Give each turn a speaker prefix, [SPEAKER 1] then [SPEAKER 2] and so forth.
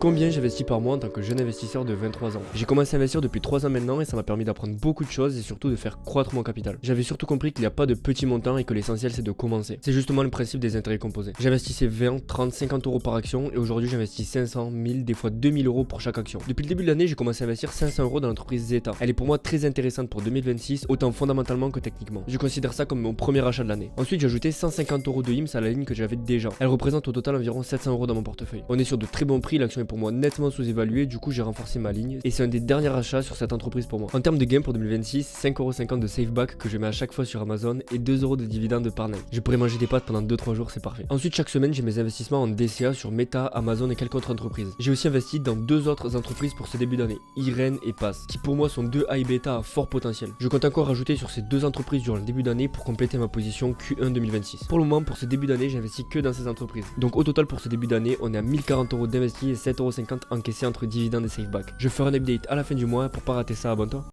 [SPEAKER 1] Combien j'investis par mois en tant que jeune investisseur de 23 ans? J'ai commencé à investir depuis 3 ans maintenant et ça m'a permis d'apprendre beaucoup de choses et surtout de faire croître mon capital. J'avais surtout compris qu'il n'y a pas de petits montants et que l'essentiel c'est de commencer. C'est justement le principe des intérêts composés. J'investissais 20, 30, 50 euros par action et aujourd'hui j'investis 500, 1000, des fois 2000 euros pour chaque action. Depuis le début de l'année, j'ai commencé à investir 500 euros dans l'entreprise Zeta. Elle est pour moi très intéressante pour 2026, autant fondamentalement que techniquement. Je considère ça comme mon premier achat de l'année. Ensuite, j'ai ajouté 150 euros de IMSS à la ligne que j'avais déjà. Elle représente au total environ 700 euros dans mon portefeuille. On est sur de très bons prix, l'action est pour moi nettement sous-évaluée, du coup j'ai renforcé ma ligne et c'est un des derniers achats sur cette entreprise pour moi. En termes de gain pour 2026, 5,50€ de SafeBack que je mets à chaque fois sur Amazon et 2 euros de dividendes par night. Je pourrais manger des pâtes pendant 2-3 jours, c'est parfait. Ensuite, chaque semaine, j'ai mes investissements en DCA sur Meta, Amazon et quelques autres entreprises. J'ai aussi investi dans 2 autres entreprises pour ce début d'année, Iren et Pass, qui pour moi sont 2 high beta à fort potentiel. Je compte encore rajouter sur ces 2 entreprises durant le début d'année pour compléter ma position Q1 2026. Pour le moment, pour ce début d'année, j'investis que dans ces entreprises. Donc au total pour ce début d'année, on est à 1040 euros d'investis et 7,50€ encaissés entre dividendes et SafeBack. Je ferai un update à la fin du mois pour pas rater ça, abonne-toi.